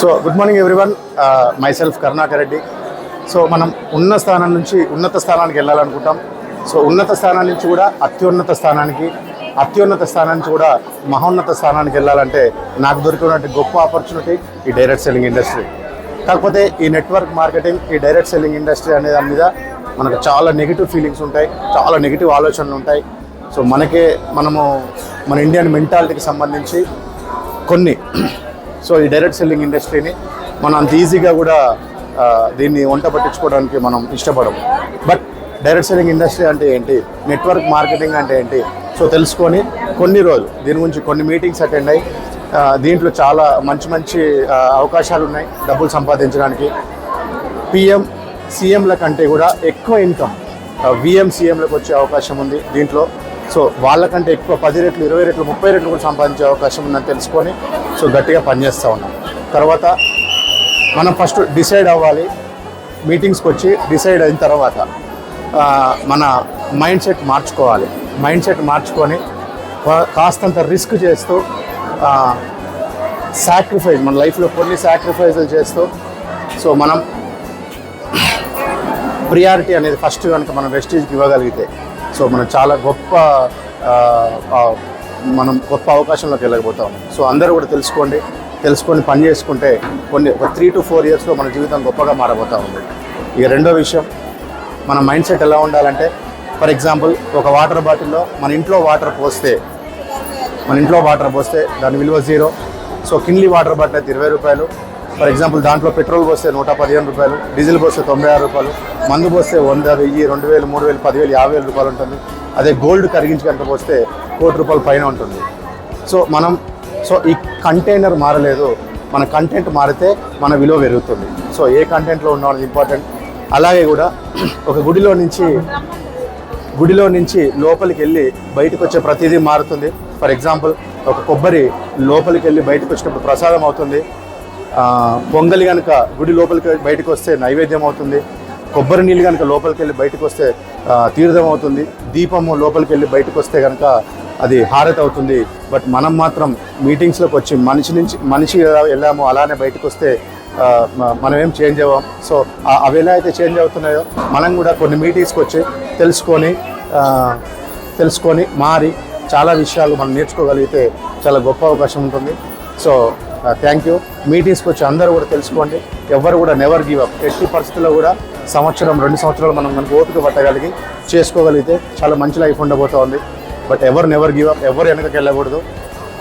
So good morning everyone, my self Karunakar Reddy. So మనం ఉన్నత స్థానం నుంచి ఉన్నత స్థానానికి వెళ్ళాలనుకుంటాం. సో ఉన్నత స్థానం నుంచి కూడా అత్యున్నత స్థానానికి, అత్యున్నత స్థానం నుంచి కూడా మహోన్నత స్థానానికి వెళ్ళాలంటే నాకు దొరికినటువంటి గొప్ప ఆపర్చునిటీ ఈ డైరెక్ట్ సెల్లింగ్ ఇండస్ట్రీ. కాకపోతే ఈ నెట్వర్క్ మార్కెటింగ్, ఈ డైరెక్ట్ సెల్లింగ్ ఇండస్ట్రీ అనే దాని మీద మనకు చాలా నెగిటివ్ ఫీలింగ్స్ ఉంటాయి, చాలా నెగిటివ్ ఆలోచనలు ఉంటాయి. సో మనము మన ఇండియన్ మెంటాలిటీకి సంబంధించి కొన్ని సో ఈ డైరెక్ట్ సెల్లింగ్ ఇండస్ట్రీని మనం అంత ఈజీగా కూడా దీన్ని వంట పట్టించుకోవడానికి మనం ఇష్టపడము. బట్ డైరెక్ట్ సెల్లింగ్ ఇండస్ట్రీ అంటే ఏంటి, నెట్వర్క్ మార్కెటింగ్ అంటే ఏంటి, సో తెలుసుకొని కొన్ని రోజులు దీని గురించి కొన్ని మీటింగ్స్ అటెండ్ అయ్యి దీంట్లో చాలా మంచి అవకాశాలు ఉన్నాయి డబ్బులు సంపాదించడానికి. పిఎం సీఎంల కంటే కూడా ఎక్కువ ఇన్కమ్ విఎం సీఎంలకు వచ్చే అవకాశం ఉంది దీంట్లో. సో వాళ్ళకంటే ఎక్కువ 10 రెట్లు, 20 రెట్లు, 30 రెట్లు కూడా సంపాదించే అవకాశం ఉందని తెలుసుకొని సో గట్టిగా పనిచేస్తూ ఉన్నాం. తర్వాత మనం ఫస్ట్ డిసైడ్ అవ్వాలి. మీటింగ్స్కి వచ్చి డిసైడ్ అయిన తర్వాత మన మైండ్ సెట్ మార్చుకోవాలి. మైండ్ సెట్ మార్చుకొని కాస్తంత రిస్క్ చేస్తూ సాక్రిఫైస్, మన లైఫ్లో కొన్ని సాక్రిఫైజులు చేస్తూ సో మనం ప్రియారిటీ అనేది ఫస్ట్ కనుక మనం వెస్టేజ్కి ఇవ్వగలిగితే సో మనం చాలా గొప్ప అవకాశంలోకి వెళ్ళకపోతాం. సో అందరూ కూడా తెలుసుకొని పని చేసుకుంటే ఒక 3 to 4 yearsలో మన జీవితం గొప్పగా మారబోతూ ఉంది. ఇక రెండో విషయం, మన మైండ్ సెట్ ఎలా ఉండాలంటే, ఫర్ ఎగ్జాంపుల్ ఒక వాటర్ బాటిల్లో మన ఇంట్లో వాటర్ పోస్తే దాని విలువ 0. సో కిన్లీ వాటర్ బాటిల్ అయితే 20 రూపాయలు. ఫర్ ఎగ్జాంపుల్ దాంట్లో పెట్రోల్ పోస్తే 115 రూపాయలు, డీజిల్ పోస్తే 96 రూపాయలు, మందు పోస్తే 100, 1000, 2000, 3000, 10,000, 50,000 రూపాయలు ఉంటుంది. అదే గోల్డ్ కరిగించి కనుక పోస్తే 1 కోటి రూపాయల పైన ఉంటుంది. సో ఈ కంటైనర్ మారలేదు, మన కంటెంట్ మారితే మన విలువ పెరుగుతుంది. సో ఏ కంటెంట్లో ఉన్నది ఇంపార్టెంట్. అలాగే కూడా ఒక గుడిలో నుంచి లోపలికి వెళ్ళి బయటకు వచ్చే ప్రతిదీ మారుతుంది. ఫర్ ఎగ్జాంపుల్ ఒక కొబ్బరి లోపలికి వెళ్ళి బయటకు వచ్చినప్పుడు ప్రసాదం అవుతుంది. పొంగలి కనుక గుడి లోపలికి బయటకు వస్తే నైవేద్యం అవుతుంది. కొబ్బరి నీళ్ళు కనుక లోపలికి వెళ్ళి బయటకు వస్తే తీర్థం అవుతుంది. దీపము లోపలికి వెళ్ళి బయటకు వస్తే కనుక అది హారతి అవుతుంది. బట్ మనం మాత్రం మీటింగ్స్లోకి వచ్చి మనిషి వెళ్ళామో అలానే బయటకు వస్తే మనం ఏం చేంజ్ అవ్వం. సో అవి ఎలా అయితే చేంజ్ అవుతున్నాయో మనం కూడా కొన్ని మీటింగ్స్కి వచ్చి తెలుసుకొని మారి చాలా విషయాలు మనం నేర్చుకోగలిగితే చాలా గొప్ప అవకాశం ఉంటుంది. So thank you. మీటింగ్స్కి వచ్చి అందరూ కూడా తెలుసుకోండి. ఎవరు కూడా నెవర్ గివ్ అప్. ఎట్టి పరిస్థితుల్లో కూడా 1-2 సంవత్సరాలు మనకు ఓపిక పట్టగలిగి చేసుకోగలిగితే చాలా మంచి లైఫ్ ఉండబోతూ ఉంది. But never give up. ఎవరు వెనకకి వెళ్ళకూడదు.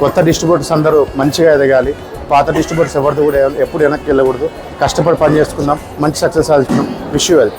కొత్త డిస్ట్రిబ్యూటర్స్ అందరూ మంచిగా ఎదగాలి. పాత డిస్ట్రిబ్యూటర్స్ ఎవరితో కూడా ఎప్పుడు వెనక్కి వెళ్ళకూడదు. కష్టపడి పని చేసుకుందాం, మంచి సక్సెస్ సాధించుకుందాం. Wish you well.